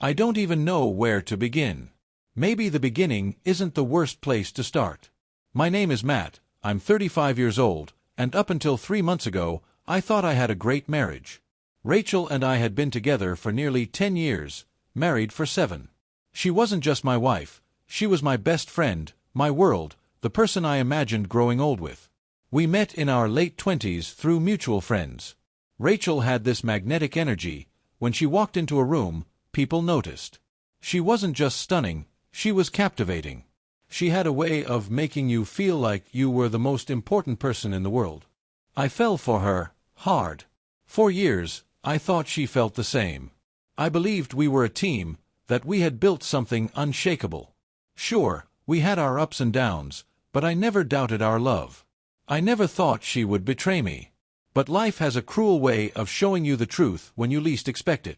I don't even know where to begin. Maybe the beginning isn't the worst place to start. My name is Matt, I'm 35 years old, and up until 3 months ago, I thought I had a great marriage. Rachel and I had been together for nearly 10 years, married for 7. She wasn't just my wife, she was my best friend, my world, the person I imagined growing old with. We met in our late 20s through mutual friends. Rachel had this magnetic energy. When she walked into a room, people noticed. She wasn't just stunning, she was captivating. She had a way of making you feel like you were the most important person in the world. I fell for her, hard. For years, I thought she felt the same. I believed we were a team, that we had built something unshakable. Sure, we had our ups and downs, but I never doubted our love. I never thought she would betray me. But life has a cruel way of showing you the truth when you least expect it.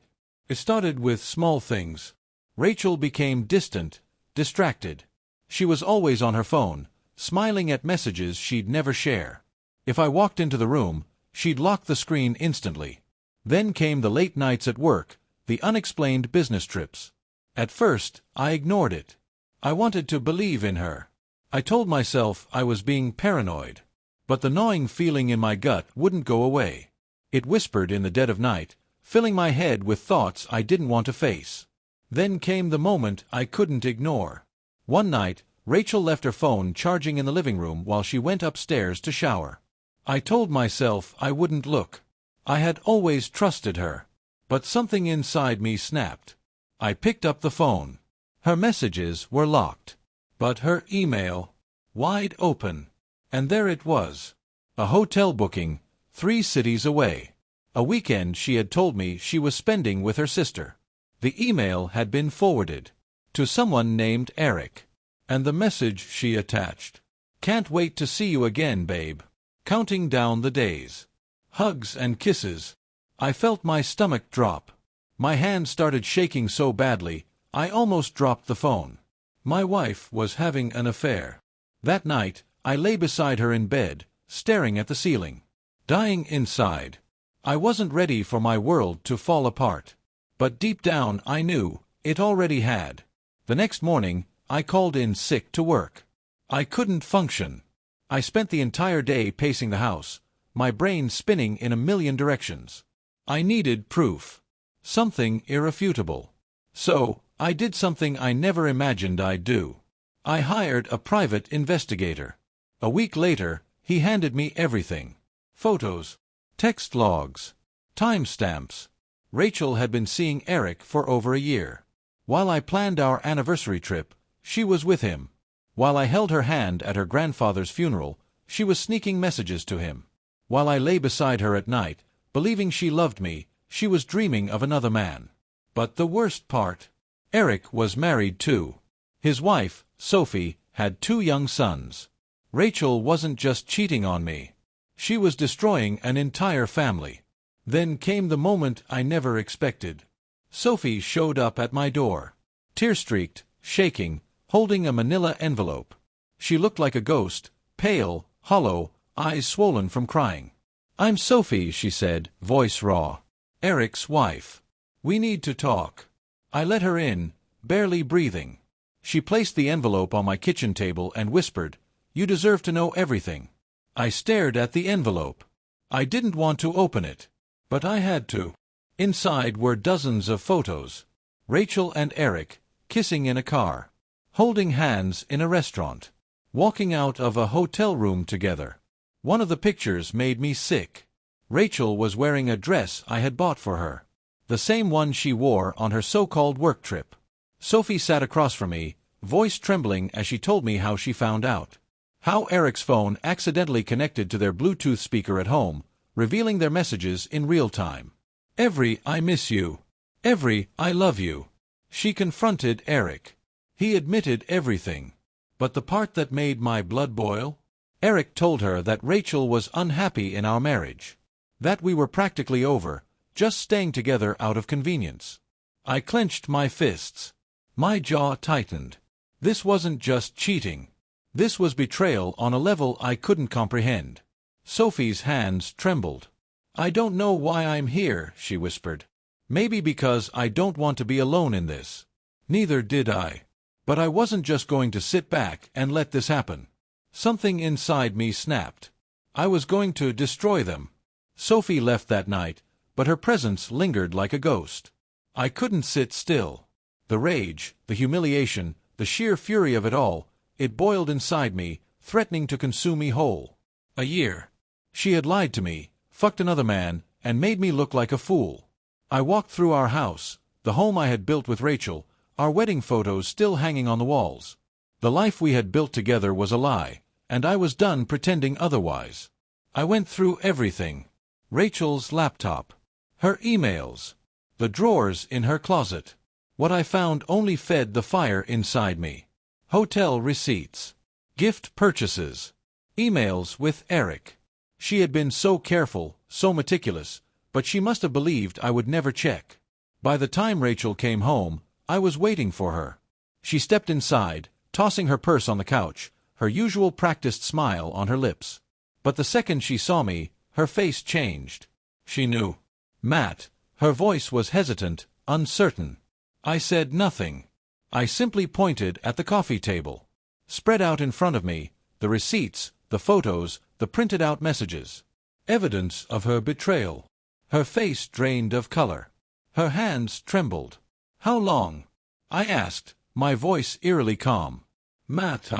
It started with small things. Rachel became distant, distracted. She was always on her phone, smiling at messages she'd never share. If I walked into the room, she'd lock the screen instantly. Then came the late nights at work, the unexplained business trips. At first, I ignored it. I wanted to believe in her. I told myself I was being paranoid. But the gnawing feeling in my gut wouldn't go away. It whispered in the dead of night, filling my head with thoughts I didn't want to face. Then came the moment I couldn't ignore. One night, Rachel left her phone charging in the living room while she went upstairs to shower. I told myself I wouldn't look. I had always trusted her. But something inside me snapped. I picked up the phone. Her messages were locked. But her email, wide open. And there it was. A hotel booking, 3 cities away. A weekend she had told me she was spending with her sister. The email had been forwarded to someone named Eric. And the message she attached. Can't wait to see you again, babe. Counting down the days. Hugs and kisses. I felt my stomach drop. My hand started shaking so badly, I almost dropped the phone. My wife was having an affair. That night, I lay beside her in bed, staring at the ceiling. Dying inside. I wasn't ready for my world to fall apart. But deep down I knew it already had. The next morning, I called in sick to work. I couldn't function. I spent the entire day pacing the house, my brain spinning in a million directions. I needed proof. Something irrefutable. So, I did something I never imagined I'd do. I hired a private investigator. A week later, he handed me everything. Photos, text logs, timestamps. Rachel had been seeing Eric for over a year. While I planned our anniversary trip, she was with him. While I held her hand at her grandfather's funeral, she was sneaking messages to him. While I lay beside her at night, believing she loved me, she was dreaming of another man. But the worst part, Eric was married too. His wife, Sophie, had 2 young sons. Rachel wasn't just cheating on me. She was destroying an entire family. Then came the moment I never expected. Sophie showed up at my door. Tear-streaked, shaking, holding a manila envelope. She looked like a ghost, pale, hollow, eyes swollen from crying. "I'm Sophie," she said, voice raw. "Eric's wife. We need to talk." I let her in, barely breathing. She placed the envelope on my kitchen table and whispered, "You deserve to know everything." I stared at the envelope. I didn't want to open it. But I had to. Inside were dozens of photos. Rachel and Eric, kissing in a car. Holding hands in a restaurant. Walking out of a hotel room together. One of the pictures made me sick. Rachel was wearing a dress I had bought for her. The same one she wore on her so-called work trip. Sophie sat across from me, voice trembling as she told me how she found out. How Eric's phone accidentally connected to their Bluetooth speaker at home, revealing their messages in real time. Every "I miss you." Every "I love you." She confronted Eric. He admitted everything. But the part that made my blood boil? Eric told her that Rachel was unhappy in our marriage. That we were practically over, just staying together out of convenience. I clenched my fists. My jaw tightened. This wasn't just cheating. This was betrayal on a level I couldn't comprehend. Sophie's hands trembled. "I don't know why I'm here," she whispered. Maybe because I don't want to be alone in this. Neither did I. But I wasn't just going to sit back and let this happen. Something inside me snapped. I was going to destroy them. Sophie left that night, but her presence lingered like a ghost. I couldn't sit still. The rage, the humiliation, the sheer fury of it all, it boiled inside me, threatening to consume me whole. A year. She had lied to me, fucked another man, and made me look like a fool. I walked through our house, the home I had built with Rachel, our wedding photos still hanging on the walls. The life we had built together was a lie, and I was done pretending otherwise. I went through everything. Rachel's laptop, her emails, the drawers in her closet. What I found only fed the fire inside me. Hotel receipts, gift purchases, emails with Eric. She had been so careful, so meticulous, but she must have believed I would never check. By the time Rachel came home, I was waiting for her. She stepped inside, tossing her purse on the couch, her usual practiced smile on her lips. But the second she saw me, her face changed. She knew. Matt. Her voice was hesitant, uncertain. I said nothing. I simply pointed at the coffee table. Spread out in front of me, the receipts, the photos, the printed-out messages. Evidence of her betrayal. Her face drained of color. Her hands trembled. How long? I asked, my voice eerily calm. Matt,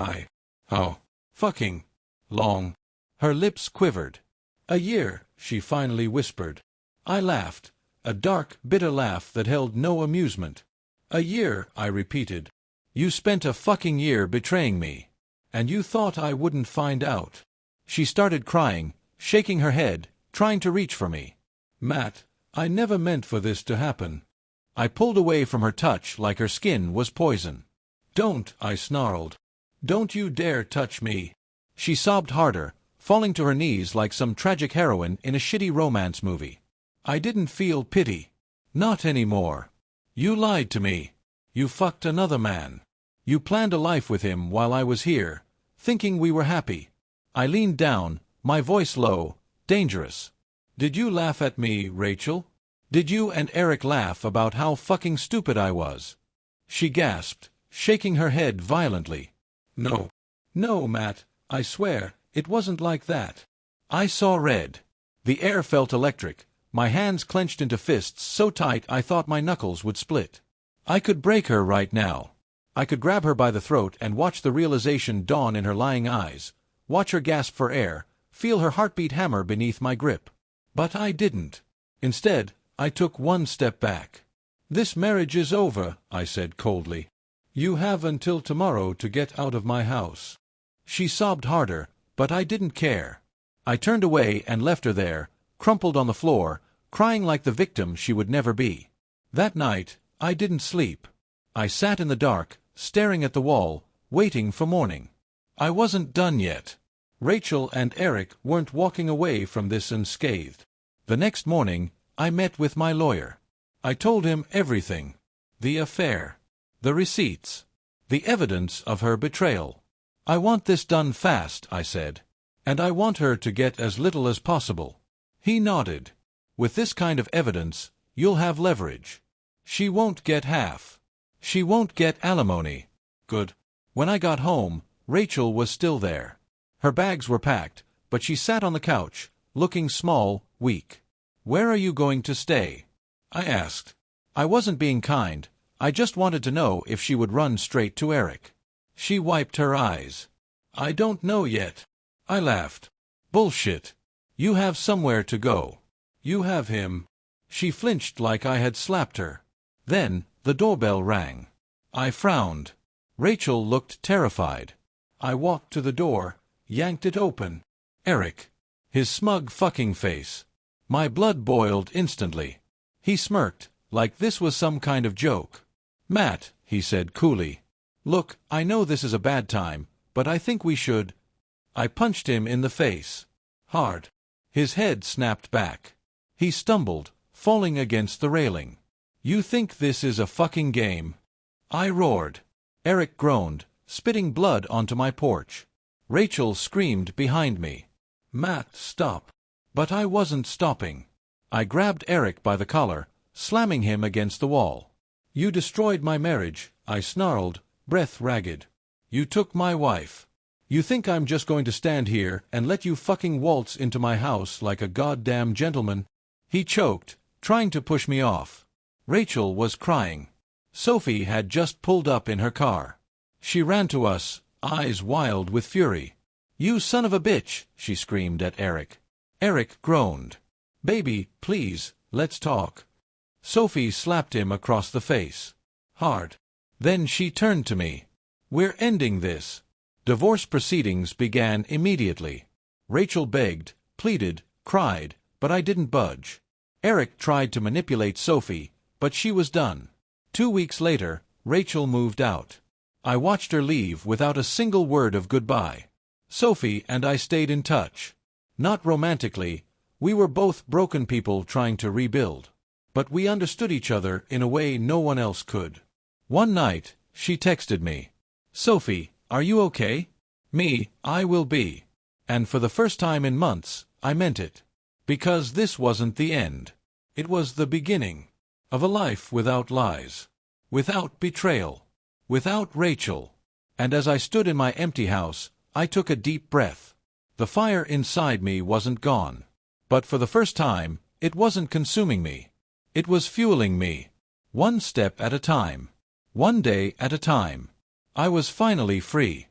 How fucking long? Her lips quivered. A year, she finally whispered. I laughed, a dark, bitter laugh that held no amusement. A year, I repeated. You spent a fucking year betraying me. And you thought I wouldn't find out. She started crying, shaking her head, trying to reach for me. Matt, I never meant for this to happen. I pulled away from her touch like her skin was poison. Don't, I snarled. Don't you dare touch me. She sobbed harder, falling to her knees like some tragic heroine in a shitty romance movie. I didn't feel pity. Not anymore. You lied to me. You fucked another man. You planned a life with him while I was here, thinking we were happy. I leaned down, my voice low, dangerous. Did you laugh at me, Rachel? Did you and Eric laugh about how fucking stupid I was? She gasped, shaking her head violently. No. No, Matt, I swear, it wasn't like that. I saw red. The air felt electric, my hands clenched into fists so tight I thought my knuckles would split. I could break her right now. I could grab her by the throat and watch the realization dawn in her lying eyes, watch her gasp for air, feel her heartbeat hammer beneath my grip. But I didn't. Instead, I took one step back. This marriage is over, I said coldly. You have until tomorrow to get out of my house. She sobbed harder, but I didn't care. I turned away and left her there, crumpled on the floor, crying like the victim she would never be. That night, I didn't sleep. I sat in the dark, staring at the wall, waiting for morning. I wasn't done yet. Rachel and Eric weren't walking away from this unscathed. The next morning, I met with my lawyer. I told him everything. The affair. The receipts. The evidence of her betrayal. I want this done fast, I said. And I want her to get as little as possible. He nodded. With this kind of evidence, you'll have leverage. She won't get half. She won't get alimony. Good. When I got home, Rachel was still there. Her bags were packed, but she sat on the couch, looking small, weak. Where are you going to stay? I asked. I wasn't being kind. I just wanted to know if she would run straight to Eric. She wiped her eyes. I don't know yet. I laughed. Bullshit. You have somewhere to go. You have him. She flinched like I had slapped her. Then, the doorbell rang. I frowned. Rachel looked terrified. I walked to the door, yanked it open. Eric. His smug fucking face. My blood boiled instantly. He smirked, like this was some kind of joke. Matt, he said coolly. Look, I know this is a bad time, but I think we should. I punched him in the face. Hard. His head snapped back. He stumbled, falling against the railing. You think this is a fucking game? I roared. Eric groaned, spitting blood onto my porch. Rachel screamed behind me. Matt, stop. But I wasn't stopping. I grabbed Eric by the collar, slamming him against the wall. "You destroyed my marriage," I snarled, breath ragged. "You took my wife. You think I'm just going to stand here and let you fucking waltz into my house like a goddamn gentleman?" He choked, trying to push me off. Rachel was crying. Sophie had just pulled up in her car. She ran to us, eyes wild with fury. "You son of a bitch!" she screamed at Eric. Eric groaned. "Baby, please, let's talk." Sophie slapped him across the face. Hard. Then she turned to me. "We're ending this." Divorce proceedings began immediately. Rachel begged, pleaded, cried, but I didn't budge. Eric tried to manipulate Sophie, but she was done. 2 weeks later, Rachel moved out. I watched her leave without a single word of goodbye. Sophie and I stayed in touch. Not romantically, we were both broken people trying to rebuild. But we understood each other in a way no one else could. One night, she texted me, "Sophie, are you okay?" Me, "I will be." And for the first time in months, I meant it. Because this wasn't the end. It was the beginning of a life without lies, without betrayal, without Rachel. And as I stood in my empty house, I took a deep breath. The fire inside me wasn't gone. But for the first time, it wasn't consuming me. It was fueling me. One step at a time. One day at a time. I was finally free.